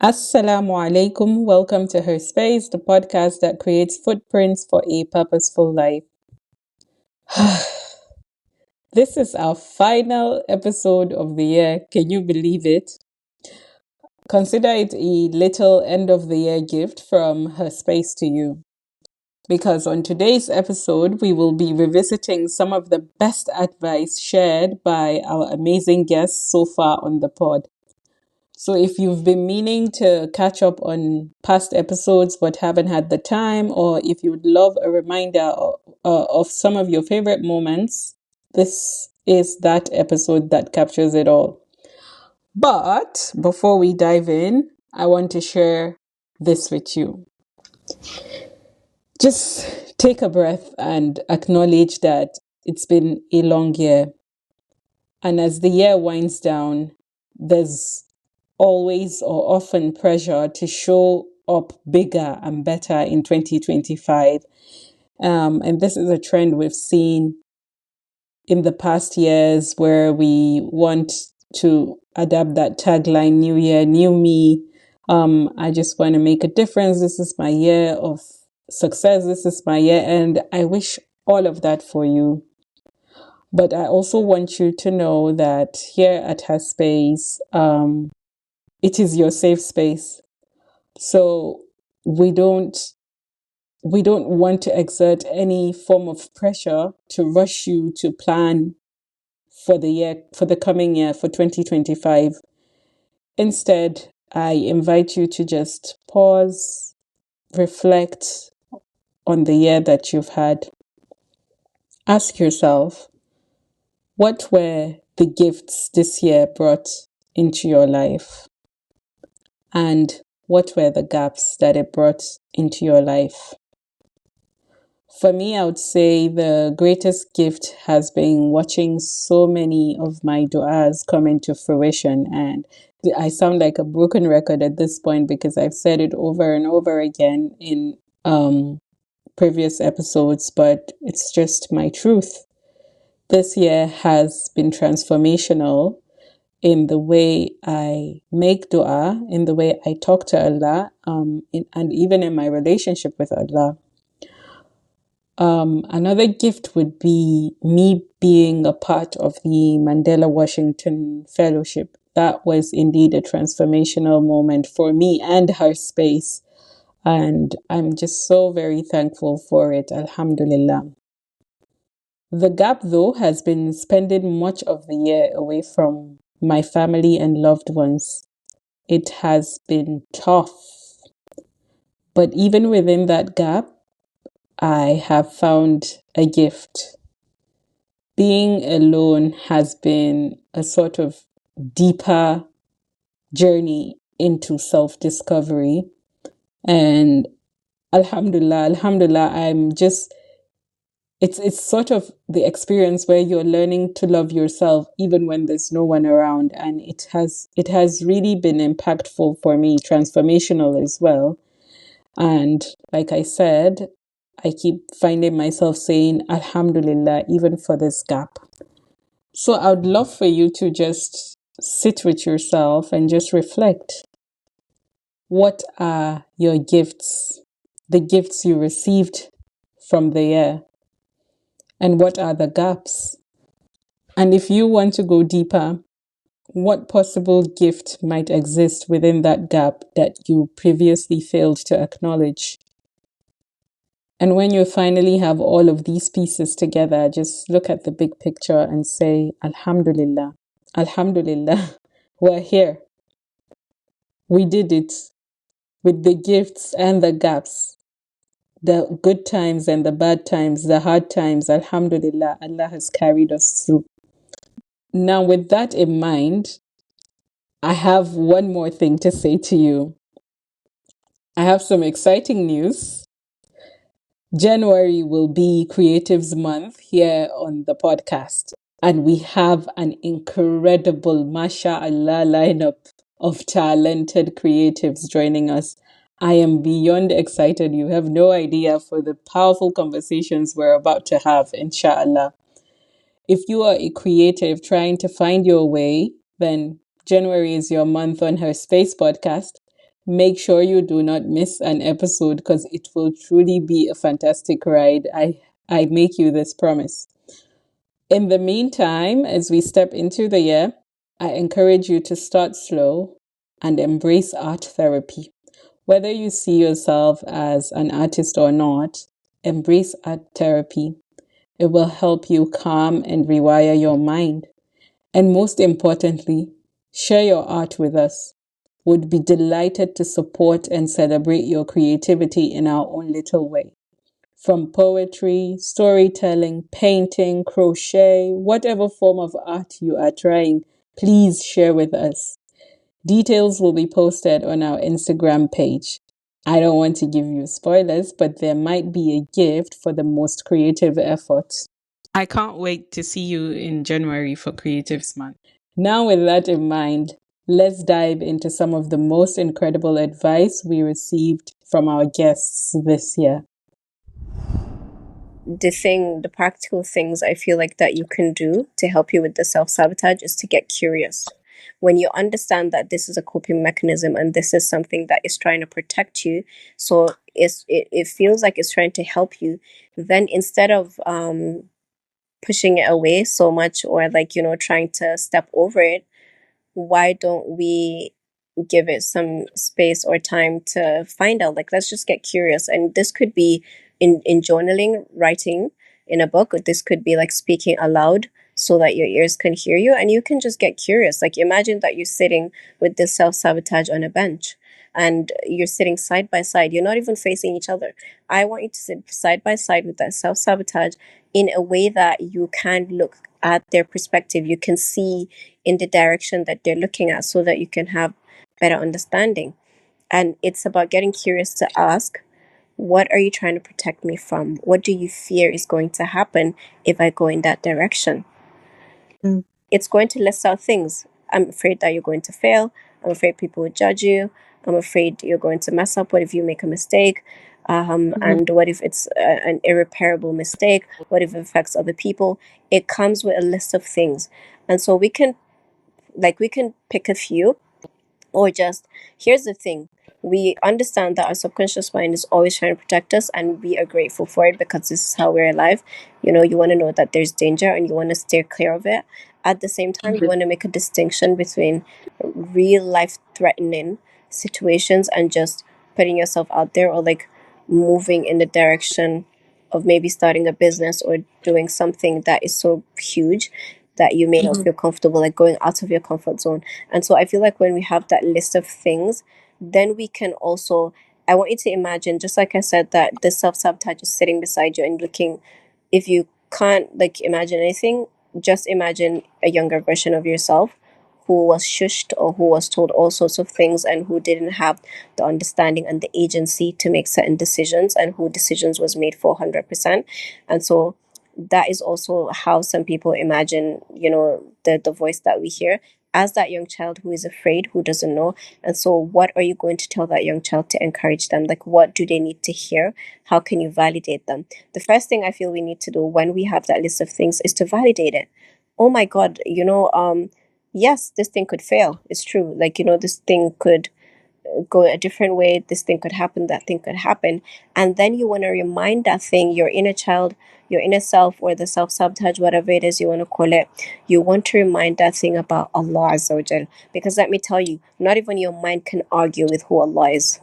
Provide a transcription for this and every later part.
Assalamu alaikum. Welcome to Her Space, the podcast that creates footprints for a purposeful life. This is our final episode of the year. Can you believe it? Consider it a little end of the year gift from Her Space to you. Because on today's episode, we will be revisiting some of the best advice shared by our amazing guests so far on the pod. So if you've been meaning to catch up on past episodes but haven't had the time, or if you'd love a reminder of some of your favorite moments, this is that episode that captures it all. But before we dive in, I want to share this with you. Just take a breath and acknowledge that it's been a long year. And as the year winds down, there's always or often pressure to show up bigger and better in 2025. And this is a trend we've seen in the past years where we want to adapt that tagline, New Year, New Me. I just want to make a difference. This is my year of success. This is my year. And I wish all of that for you. But I also want you to know that here at Her Space, it is your safe space. So we don't want to exert any form of pressure to rush you to plan for the coming year, for 2025. Instead, I invite you to just pause, reflect on the year that you've had. Ask yourself, what were the gifts this year brought into your life? And what were the gaps that it brought into your life? For me, I would say the greatest gift has been watching so many of my du'as come into fruition. And I sound like a broken record at this point because I've said it over and over again in previous episodes, but it's just my truth. This year has been transformational in the way I make dua, in the way I talk to Allah, and even in my relationship with Allah. Another gift would be me being a part of the Mandela Washington Fellowship. That was indeed a transformational moment for me and Her Space. And I'm just so very thankful for it. Alhamdulillah. The gap, though, has been spending much of the year away from my family and loved ones. It has been tough. But even within that gap, I have found a gift. Being alone has been a sort of deeper journey into self-discovery. And Alhamdulillah, it's sort of the experience where you're learning to love yourself even when there's no one around. And it has really been impactful for me, transformational as well. And like I said, I keep finding myself saying Alhamdulillah even for this gap. So I would love for you to just sit with yourself and just reflect. What are your gifts? The gifts you received from the year? And what are the gaps? And if you want to go deeper, what possible gift might exist within that gap that you previously failed to acknowledge? And when you finally have all of these pieces together, just look at the big picture and say, Alhamdulillah, Alhamdulillah, we're here. We did it with the gifts and the gaps, the good times and the bad times, the hard times. Alhamdulillah, Allah has carried us through. Now, with that in mind, I have one more thing to say to you. I have some exciting news. January will be Creatives Month here on the podcast. And we have an incredible, mashallah, lineup of talented creatives joining us. I am beyond excited. You have no idea for the powerful conversations we're about to have, inshallah. If you are a creative trying to find your way, then January is your month on Her Space podcast. Make sure you do not miss an episode because it will truly be a fantastic ride. I make you this promise. In the meantime, as we step into the year, I encourage you to start slow and embrace art therapy. Whether you see yourself as an artist or not, embrace art therapy. It will help you calm and rewire your mind. And most importantly, share your art with us. Would be delighted to support and celebrate your creativity in our own little way. From poetry, storytelling, painting, crochet, whatever form of art you are trying, please share with us. Details will be posted on our Instagram page. I don't want to give you spoilers, but there might be a gift for the most creative effort. I can't wait to see you in January for Creatives Month. Now, with that in mind, let's dive into some of the most incredible advice we received from our guests this year. The practical things I feel like that you can do to help you with the self-sabotage is to get curious. When you understand that this is a coping mechanism and this is something that is trying to protect you, so it feels like it's trying to help you, then instead of pushing it away so much, or like, trying to step over it, why don't we give it some space or time to find out? Like, let's just get curious. And this could be in journaling, writing in a book, or this could be like speaking aloud so that your ears can hear you and you can just get curious. Like, imagine that you're sitting with this self-sabotage on a bench and you're sitting side by side. You're not even facing each other. I want you to sit side by side with that self-sabotage in a way that you can look at their perspective. You can see in the direction that they're looking at so that you can have better understanding. And it's about getting curious to ask, what are you trying to protect me from? What do you fear is going to happen if I go in that direction? Mm. It's going to list out things. I'm afraid that you're going to fail. I'm afraid people will judge you. I'm afraid you're going to mess up. What if you make a mistake? And what if it's an irreparable mistake? What if it affects other people? It comes with a list of things. And so we can pick a few, or just, here's the thing, we understand that our subconscious mind is always trying to protect us, and we are grateful for it because this is how we're alive. You want to know that there's danger and you want to steer clear of it. At the same time, you want to make a distinction between real life threatening situations and just putting yourself out there, or like moving in the direction of maybe starting a business or doing something that is so huge that you may not feel comfortable, like going out of your comfort zone. And so I feel like when we have that list of things, then we can also, I want you to imagine, just like I said, that the self-sabotage is sitting beside you and looking. If you can't like imagine anything, just imagine a younger version of yourself who was shushed or who was told all sorts of things and who didn't have the understanding and the agency to make certain decisions, and who decisions was made for 100%. And so that is also how some people imagine, the voice that we hear as that young child who is afraid, who doesn't know. And so what are you going to tell that young child to encourage them? Like, what do they need to hear? How can you validate them? The first thing I feel we need to do when we have that list of things is to validate it. Oh my God, yes, this thing could fail. It's true. Like, this thing could go a different way. This thing could happen, that thing could happen. And then you want to remind that thing, your inner child, your inner self, or the self-sabotage, whatever it is you want to call it, you want to remind that thing about Allah Azza wa Jal. Because let me tell you, not even your mind can argue with who Allah is.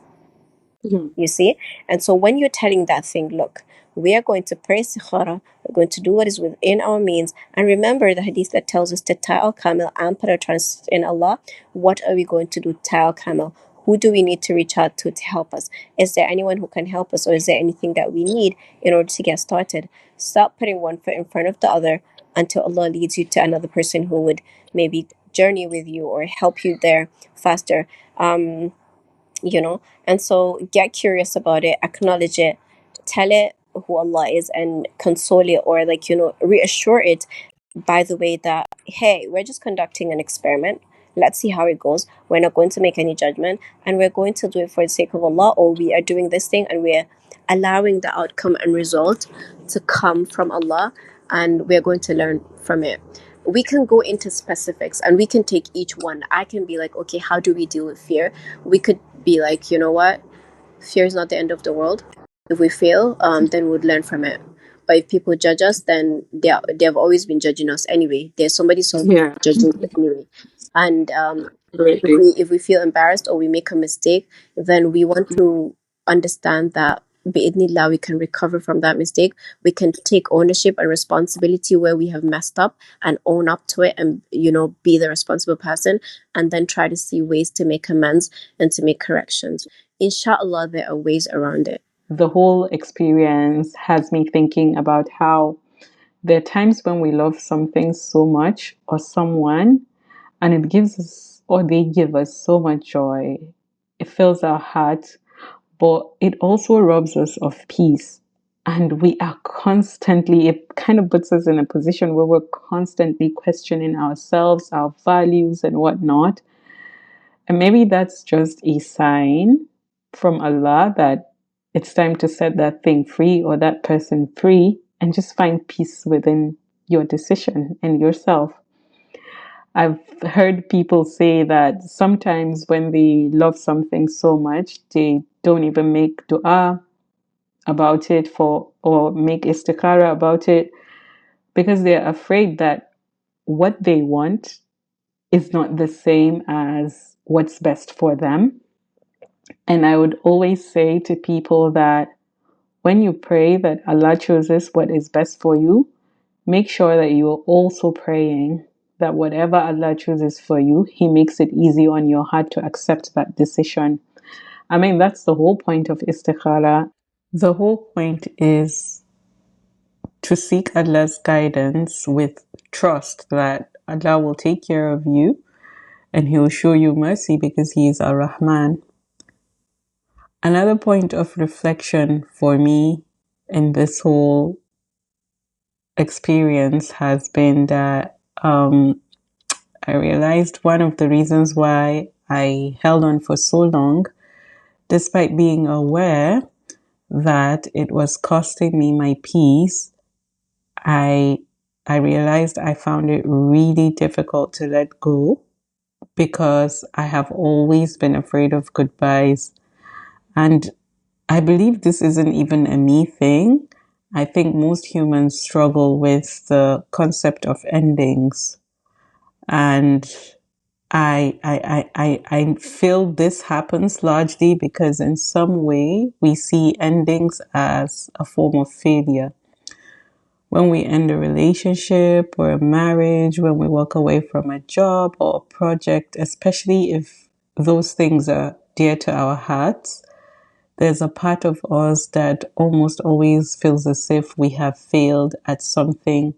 You see? And so when you're telling that thing, look, we are going to pray istikhara, we're going to do what is within our means. And remember the hadith that tells us to tie al camel and put our trust in Allah. What are we going to do? Tie al camel. Who do we need to reach out to help us? Is there anyone who can help us, or is there anything that we need in order to get started? Stop putting one foot in front of the other until Allah leads you to another person who would maybe journey with you or help you there faster. And so get curious about it, acknowledge it, tell it who Allah is, and console it, or like, reassure it by the way that, hey, we're just conducting an experiment. Let's see how it goes. We're not going to make any judgment, and we're going to do it for the sake of Allah, or we are doing this thing and we're allowing the outcome and result to come from Allah, and we're going to learn from it. we can go into specifics and we can take each one. I can be like, okay, how do we deal with fear? We could be like, you know what? Fear is not the end of the world. If we fail, then we'd learn from it. But if people judge us, then they have always been judging us anyway. There's somebody Yeah, judging us anyway. And absolutely. if we feel embarrassed or we make a mistake, then we want to understand that bi'idnillah we can recover from that mistake. We can take ownership and responsibility where we have messed up and own up to it, and be the responsible person, and then try to see ways to make amends and to make corrections. Inshallah, there are ways around it. The whole experience has me thinking about how there are times when we love something so much or someone, and it gives us, or they give us, so much joy. It fills our heart, but it also robs us of peace. And we are constantly, it kind of puts us in a position where we're constantly questioning ourselves, our values, and whatnot. And maybe that's just a sign from Allah that it's time to set that thing free or that person free and just find peace within your decision and yourself. I've heard people say that sometimes when they love something so much, they don't even make dua about it or make istikhara about it because they're afraid that what they want is not the same as what's best for them. And I would always say to people that when you pray that Allah chooses what is best for you, make sure that you are also praying that whatever Allah chooses for you, He makes it easy on your heart to accept that decision. I mean, that's the whole point of istikhara. The whole point is to seek Allah's guidance with trust that Allah will take care of you and He will show you mercy because He is Ar-Rahman. Another point of reflection for me in this whole experience has been that I realized one of the reasons why I held on for so long, despite being aware that it was costing me my peace, I realized I found it really difficult to let go because I have always been afraid of goodbyes. And I believe this isn't even a me thing. I think most humans struggle with the concept of endings. And I feel this happens largely because in some way we see endings as a form of failure. When we end a relationship or a marriage, when we walk away from a job or a project, especially if those things are dear to our hearts, there's a part of us that almost always feels as if we have failed at something.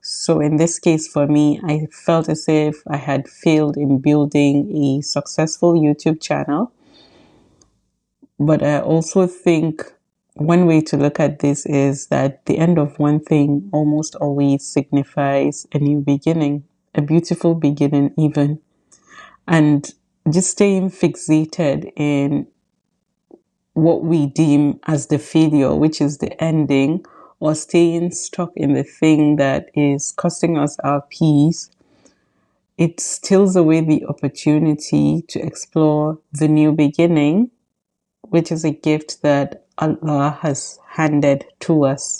So in this case for me, I felt as if I had failed in building a successful YouTube channel. But I also think one way to look at this is that the end of one thing almost always signifies a new beginning, a beautiful beginning even. And just staying fixated in what we deem as the failure, which is the ending, or staying stuck in the thing that is costing us our peace, it steals away the opportunity to explore the new beginning, which is a gift that Allah has handed to us.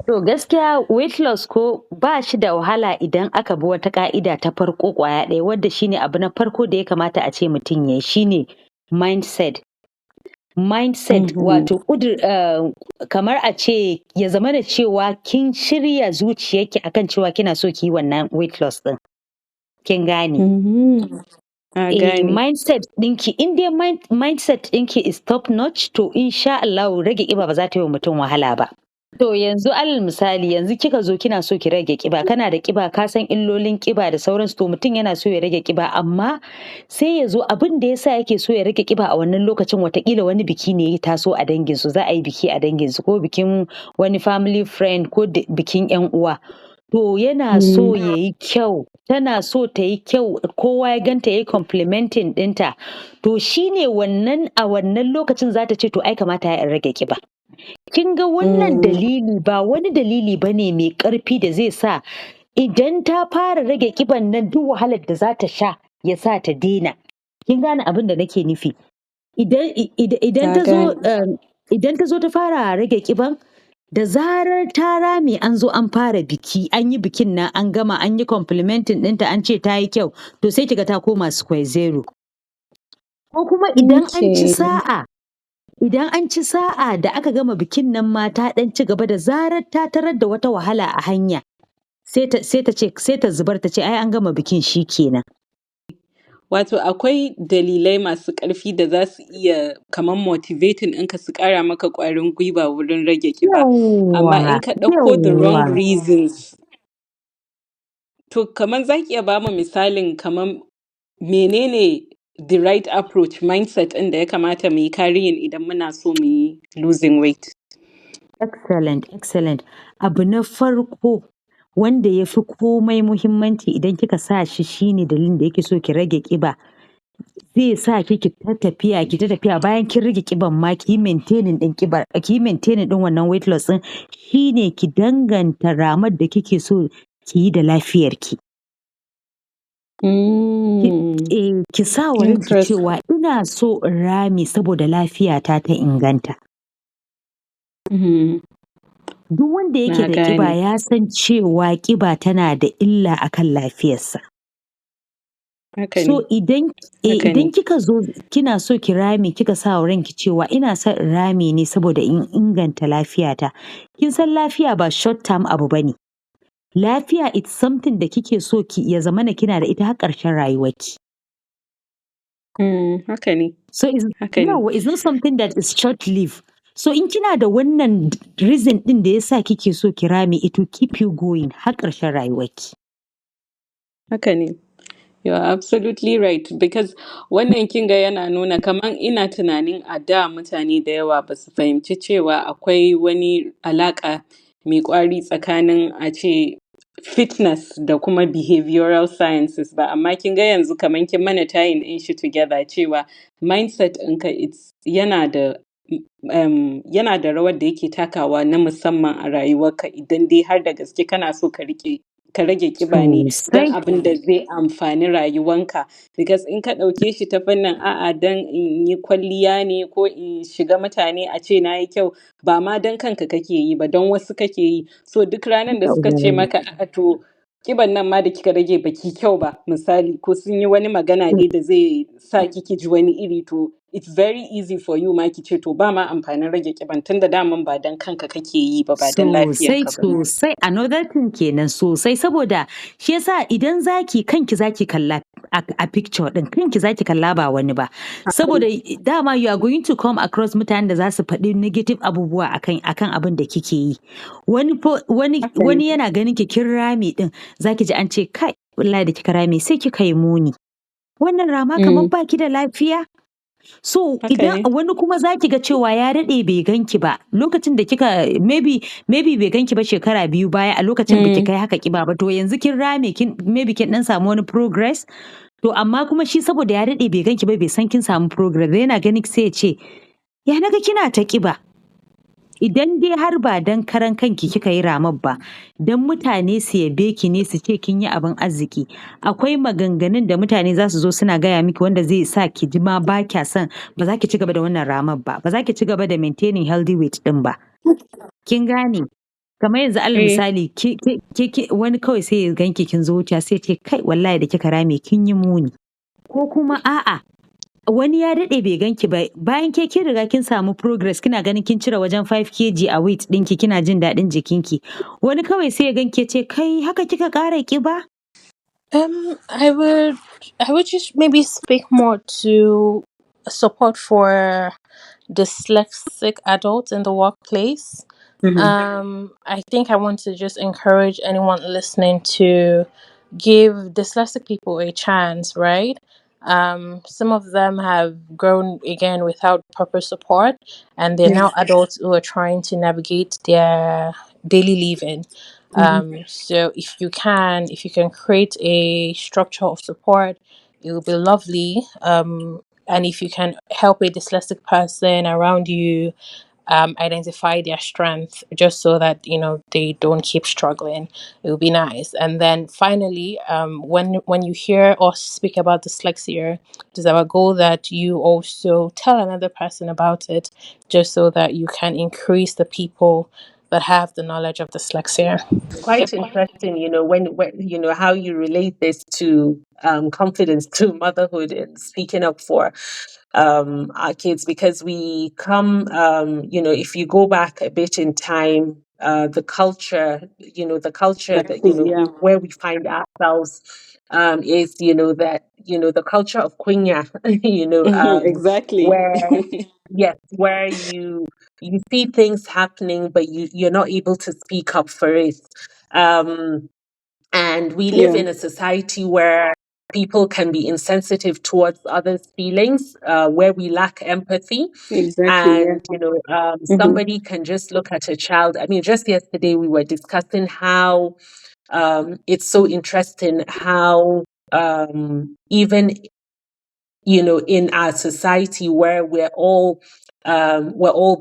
To gaskiya weight loss ko ba shi da wahala idan aka bi wata ka'ida ta farko kwaya ɗaya wadda shine abu na farko da ya kamata a ce mutum ya shine mindset. Mindset wato kamar a ce ya zama da cewa kin shirya zuciyarki akan cewa kina so ki yi wannan weight loss din. Kin gane? Mindset ɗinki, in dai mindset ɗinki is top notch, to insha Allah rage ƙiba ba za ta yi wa mutum wahala ba. To yanzu alal misali yanzu kika zo kina so ki rage ƙiba, kana da ƙiba ka san illolin ƙiba da sauransu, to mutum yana so ya rage ƙiba amma sai ya zo abin da yasa yake so ya rage ƙiba a wannan lokacin watakila wani biki ne ya taso a dangin su, za a yi biki a dangin su ko bikin wani family friend ko bikin 'yan uwa. To yana so ya yi kyau, tana so ta yi kyau, kowa ya ganta ya yi complimenting ɗinta. To shi ne wannan a wannan lokacin za ta ce to ai kamata ya rage ƙiba. Kin ga wannan dalili ba wani dalili ba ne mai ƙarfi da zai sa idan ta fara rage kiban nan duk wahalar da za ta sha ya sa ta daina. Kin gane abin da nake nufi? Idan Ta ta zo gane. idan ta zo ta fara rage kiban, da zarar ta rame an zo an fara biki, an yi bikin nan an gama, an yi complimenting ɗinta an ce ta yi kyau, to sai kiga ta koma square zero. Ko kuma idan an ci Okay. sa'a, idan an ci sa'a da aka gama bikin nan ma ta ɗan ci gaba, da zarar ta tarar da wata wahala a hanya, sai ta zubar ta ce ai an gama bikin shi kenan. Wato akwai dalilai masu ƙarfi da za su iya kamar motivating ɗinka su ƙara maka ƙwarin gwiwa wurin rage ƙiba. Amma in Yawwa, ka ɗauko the wrong yawwa. reasons, to kamar za ki iya ba mu misalin kamar menene the right approach mindset ɗin da ya kamata mu yi carrying idan muna so mu yi losing weight. Excellent, excellent. Abu na farko wanda ya fi komai muhimmanci idan kika sa shi shine dalilin da yake so ki rage ƙiba. Zai sa ki ta tafiya bayan kin rage ƙiban ma ki yi maintaining ɗin ƙibar, ki yi maintaining ɗin wannan weight loss ɗin, shine ki danganta ramar da kike so ki yi da lafiyarki. Ki sa wa ranki cewa ina so in rame saboda lafiyata ta inganta. Duk wanda yake da ƙiba ya san cewa ƙiba tana da illa akan lafiyarsa. So idan kika zo kina so ki rame, kika sa wa ranki cewa ina son in rame ne saboda in inganta lafiyata. Kin san lafiya ba short term abu bane. Lafiya it's something da kike so ki ya zamana kina da ita har ƙarshen rayuwarki. Haka ne. So it's not something that is short lived. So in kina da wannan reason ɗin da yasa kike so ki rame, it will keep you going har ƙarshen rayuwarki. Haka ne. You are absolutely right because wannan kinga yana nuna kamar ina tunanin a da mutane da yawa ba su fahimci cewa akwai wani alaƙa mai ƙwari tsakanin a ce fitness da kuma behavioral sciences ba, amma kinga yanzu kamar kin mana tying in shi together cewa mindset ɗinka yana da rawar da yake takawa na musamman a rayuwarka idan dai har da gaske kana so ka rage kiba ne don abin da zai amfani rayuwanka, because in ka ɗauke shi ta fannin a'a don in yi kwalliya ne ko in shiga mutane a ce na yi kyau, ba ma don kanka kake yi ba don wasu kake yi, so duk ranar da suka ce maka a to kiban nan ma da kika rage baki kyau ba misali, ko sun yi wani magana dai da zai sa kiki ji wani iri, to it's very easy for you ma ki ce to ba ma amfanin rage kiban tun da daman ba don kanka kake yi ba don lafiyarka ba. Sosai another thing kenan sosai, saboda shi yasa idan kanki zaki kalla a picture din, kanki zaki kalla ba wani ba, saboda dama you are going to come across mutanen da za su faɗi negative abubuwa akan abin da kike yi. Wani yana ganin ki kin rame din, zaki ji an ce kai wallahi da kika rame sai kika yi muni, wannan rama kamar baki da lafiya. So idan wani kuma zaki ga cewa ya daɗe bai ganki ba lokacin da kika maybe bai ganki ba shekara 2 baya, a lokacin baki kai haka kiba ba, to yanzu kin rame, maybe kin dan samu wani progress, to amma kuma shi saboda ya daɗe bai ganki ba bai san kin samu progress, yana ganin sai ya ce ya naga kina ta kiba. Idan dai har ba dan karan kanki kika yi ramar ba, dan mutane su yabe ki ne su ce kin yi abin arziki, akwai maganganun da mutane za su zo suna gaya miki wanda zai sa ki ji ma ba kya son, ba za ki ci gaba da wannan ramar ba za ki ci gaba da maintaining healthy weight din ba. Kin gane? Kamar yanzu alal misali wani kawai sai ya ganki kin zo wuce sai ce kai wallahi da kika rame kin yi muni, ko kuma a'a wani ya daɗe bai ganki ba, bayan kin riga kin samu progress, kina ganin kin cire wajen 5 kg a weight ɗinki, kina jin daɗin jikinki, wani kawai sai ya ganki ce kai haka kika ƙara ƙiba. I would just maybe speak more to support for dyslexic adults in the workplace. I think I want to just encourage anyone listening to give dyslexic people a chance, right? Some of them have grown again without proper support, and they're now adults who are trying to navigate their daily living. So if you can create a structure of support, it will be lovely. And if you can help a dyslexic person around you identify their strength, just so that they don't keep struggling. It would be nice. And then finally, when you hear us speak about dyslexia, it is our goal that you also tell another person about it, just so that you can increase the people that have the knowledge of dyslexia. Quite interesting, when how you relate this to confidence, to motherhood, and speaking up for our kids, because we come, if you go back a bit in time, the culture that Exactly. Yeah. where we find ourselves is that the culture of kunya, Exactly. where yes, where you see things happening, but you're not able to speak up for it. Um, and we live Yeah. in a society where people can be insensitive towards others' feelings, where we lack empathy. Exactly. Yeah. And, Mm-hmm. somebody can just look at a child. I mean, just yesterday we were discussing how it's so interesting how even in our society where we're all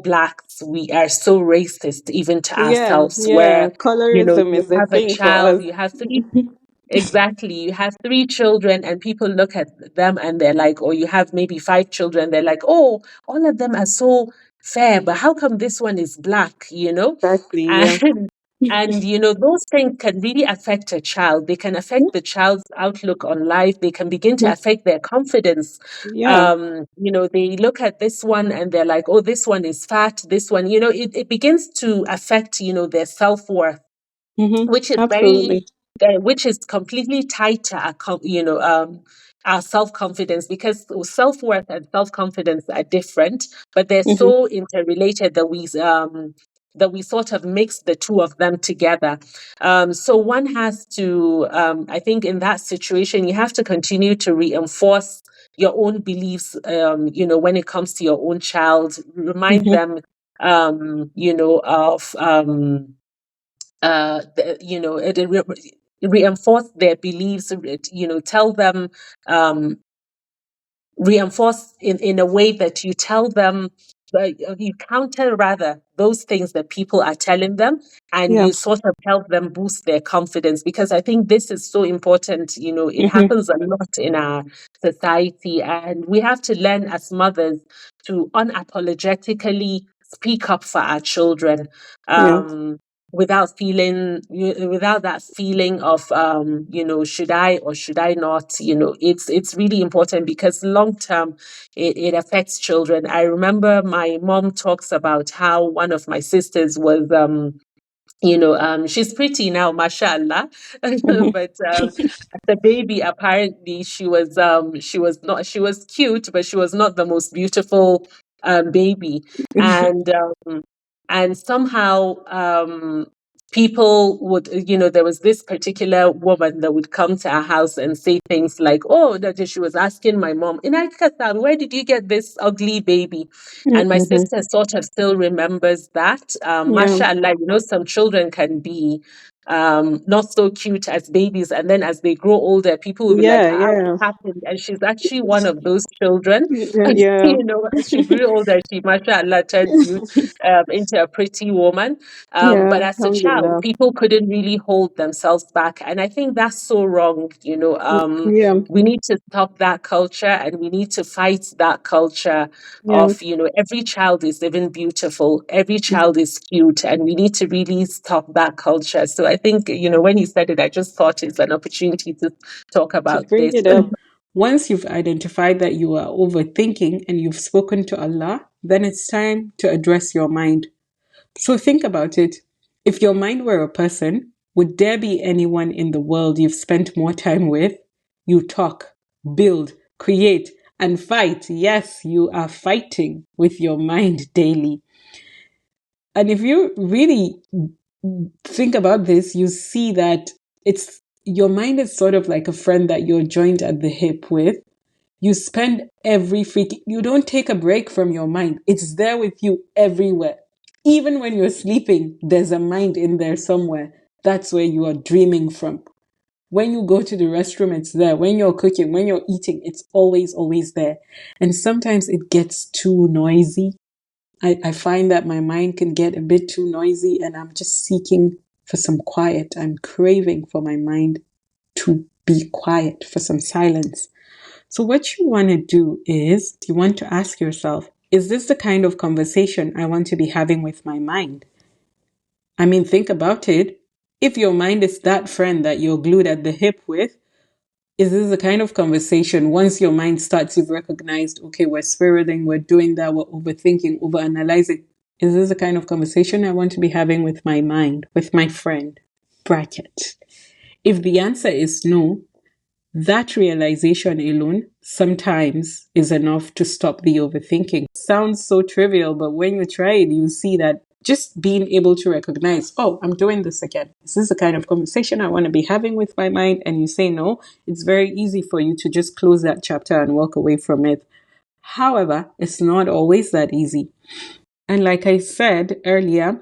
blacks, we are so racist even to Yeah. ourselves, Yeah. where Colorism you is a have a thing for child, us. you have three. Exactly. You have three children, and people look at them and they're like, or you have maybe five children, they're like, oh, all of them are so fair, but how come this one is black, Exactly. Yeah. And those things can really affect a child. They can affect the child's outlook on life. They can begin to affect their confidence. Yeah. They look at this one and they're like, oh, this one is fat. This one, it begins to affect, their self-worth, Mm-hmm. which is very Absolutely. which is completely tied to our self-confidence, because self-worth and self-confidence are different, but they're Mm-hmm. so interrelated that we sort of mix the two of them together. So one has to, I think, in that situation, you have to continue to reinforce your own beliefs, when it comes to your own child. Remind Mm-hmm. them, of reinforce their beliefs, tell them, um, reinforce in a way that you tell them, you counter rather those things that people are telling them, and Yeah. you sort of help them boost their confidence, because I think this is so important. It Mm-hmm. happens a lot in our society, and we have to learn as mothers to unapologetically speak up for our children, Yeah. without that feeling of, should I or should I not. It's really important, because long term it affects children. I remember my mom talks about how one of my sisters was, she's pretty now, mashallah. Mm-hmm. But as a baby, apparently she was cute, but she was not the most beautiful baby. And somehow, people would, there was this particular woman that would come to our house and say things like, oh, that she was asking my mom, Inaikasan, where did you get this ugly baby? And my Mm-hmm. sister sort of still remembers that. Yeah. Mashallah, some children can be not so cute as babies, and then as they grow older, people will be like, Yeah. what Yeah. happened? And she's actually one of those children. Yeah. As she grew older, she, mashallah, turned into a pretty woman. Yeah. But as a child, Alhamdulillah. people couldn't really hold themselves back. And I think that's so wrong. Yeah. We need to stop that culture, and we need to fight that culture Yeah. of, every child is even beautiful, every child is cute, and we need to really stop that culture. So I think, when you said it, I just thought it's an opportunity to talk To about bring this. it up. Once you've identified that you are overthinking and you've spoken to Allah, then it's time to address your mind. So think about it. If your mind were a person, would there be anyone in the world you've spent more time with? You talk, build, create, and fight. Yes, you are fighting with your mind daily. And if you really think about this, you see that it's your mind is sort of like a friend that you're joined at the hip with. You spend you don't take a break from your mind. It's there with you everywhere. Even when you're sleeping, there's a mind in there somewhere. That's where you are dreaming from. When you go to the restroom, it's there. When you're cooking, when you're eating, it's always, always there. And sometimes it gets too noisy. I find that my mind can get a bit too noisy and I'm just seeking for some quiet. I'm craving for my mind to be quiet, for some silence. So, what you want to do is you want to ask yourself, is this the kind of conversation I want to be having with my mind? I mean, think about it. If your mind is that friend that you're glued at the hip with, is this the kind of conversation once your mind starts, you've recognized, okay, we're spiraling, we're doing that, we're overthinking, overanalyzing. Is this the kind of conversation I want to be having with my mind, with my friend? Bracket. If the answer is no, that realization alone sometimes is enough to stop the overthinking. Sounds so trivial, but when you try it, you see that just being able to recognize, oh, I'm doing this again. Is this the kind of conversation I want to be having with my mind? And you say no, it's very easy for you to just close that chapter and walk away from it. However, it's not always that easy. And like I said earlier,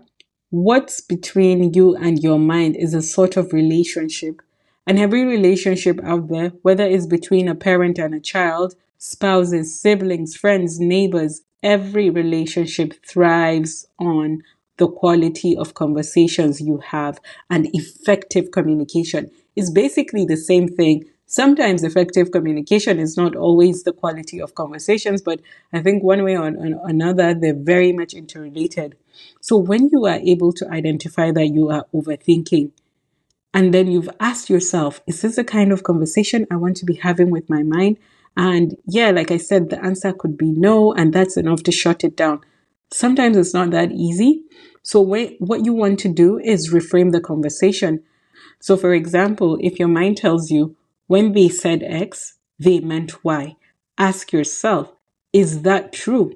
what's between you and your mind is a sort of relationship. And every relationship out there, whether it's between a parent and a child, spouses, siblings, friends, neighbors, every relationship thrives on the quality of conversations you have, and effective communication is basically the same thing. Sometimes effective communication is not always the quality of conversations, but I think one way or another, they're very much interrelated. So when you are able to identify that you are overthinking, and then you've asked yourself, is this the kind of conversation I want to be having with my mind? And yeah, like I said, the answer could be no, and that's enough to shut it down. Sometimes it's not that easy. So what you want to do is reframe the conversation. So for example, if your mind tells you, when they said X, they meant Y, ask yourself, is that true?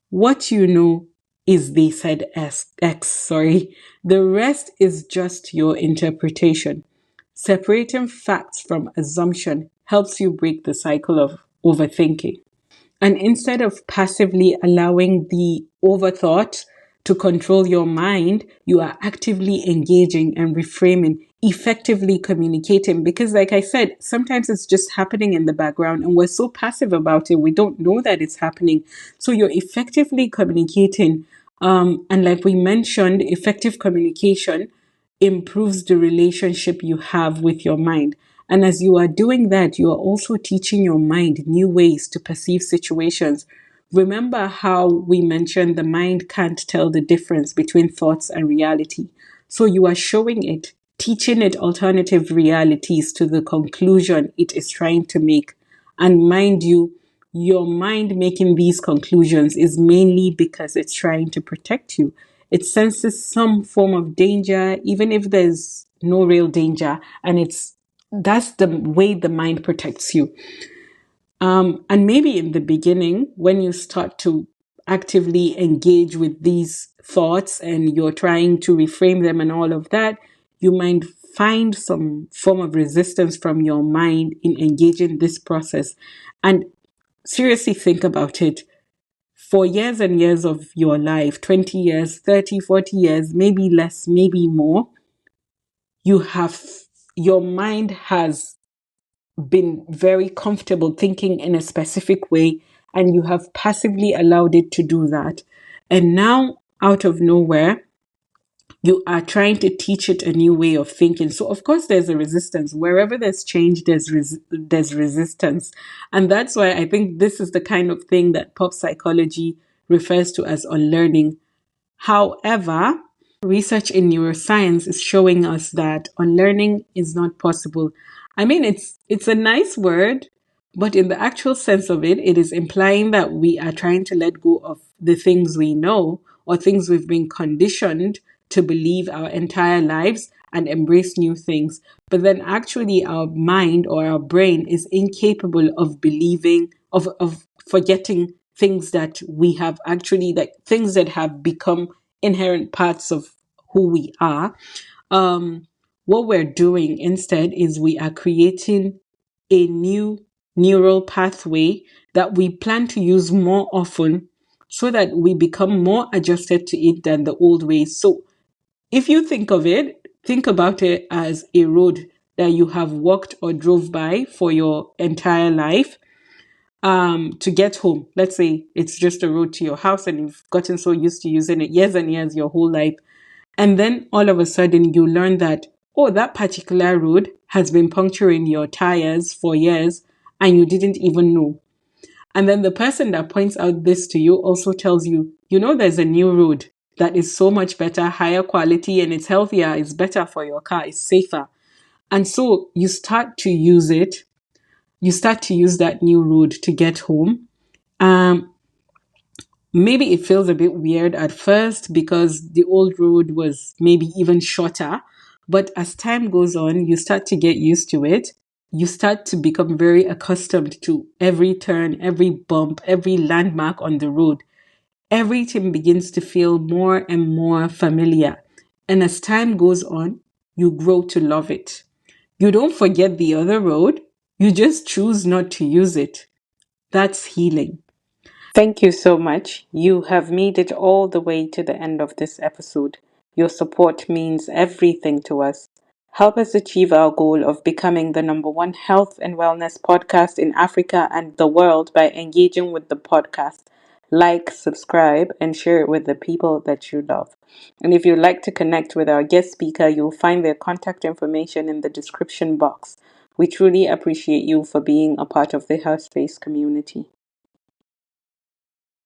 What you know is they said X, sorry. The rest is just your interpretation. Separating facts from assumption helps you break the cycle of overthinking. And instead of passively allowing the overthought to control your mind, you are actively engaging and reframing, effectively communicating. Because, like I said, sometimes it's just happening in the background and we're so passive about it, we don't know that it's happening. So you're effectively communicating. And like we mentioned, effective communication improves the relationship you have with your mind. And as you are doing that, you are also teaching your mind new ways to perceive situations. Remember how we mentioned the mind can't tell the difference between thoughts and reality. So you are showing it, teaching it alternative realities to the conclusion it is trying to make. And mind you, your mind making these conclusions is mainly because it's trying to protect you. It senses some form of danger, even if there's no real danger, and that's the way the mind protects you. And maybe in the beginning, when you start to actively engage with these thoughts and you're trying to reframe them and all of that, you might find some form of resistance from your mind in engaging this process. And seriously think about it. For years and years of your life, 20 years, 30, 40 years, maybe less, maybe more, you have, your mind has been very comfortable thinking in a specific way, and you have passively allowed it to do that. And now, out of nowhere, you are trying to teach it a new way of thinking. So of course there's a resistance. Wherever there's change, there's resistance. And that's why I think this is the kind of thing that pop psychology refers to as unlearning. However, research in neuroscience is showing us that unlearning is not possible. I mean, it's a nice word, but in the actual sense of it, it is implying that we are trying to let go of the things we know or things we've been conditioned to believe our entire lives and embrace new things. But then actually our mind or our brain is incapable of believing, of forgetting things that we have actually, like things that have become inherent parts of who we are. What we're doing instead is we are creating a new neural pathway that we plan to use more often so that we become more adjusted to it than the old ways. So if you think of it, think about it as a road that you have walked or drove by for your entire life. to get home. Let's say it's just a road to your house and you've gotten so used to using it years and years, your whole life. And then all of a sudden you learn that, oh, that particular road has been puncturing your tires for years and you didn't even know. And then the person that points out this to you also tells you, you know, there's a new road that is so much better, higher quality, and it's healthier, it's better for your car, it's safer. And so you start to use it. You start to use that new road to get home. Maybe it feels a bit weird at first because the old road was maybe even shorter. But as time goes on, you start to get used to it. You start to become very accustomed to every turn, every bump, every landmark on the road. Everything begins to feel more and more familiar. And as time goes on, you grow to love it. You don't forget the other road, you just choose not to use it. That's healing. Thank you so much. You have made it all the way to the end of this episode. Your support means everything to us. Help us achieve our goal of becoming the number one health and wellness podcast in Africa and the world by engaging with the podcast. Like, subscribe, and share it with the people that you love. And if you'd like to connect with our guest speaker, you'll find their contact information in the description box. We truly appreciate you for being a part of the Health Space community.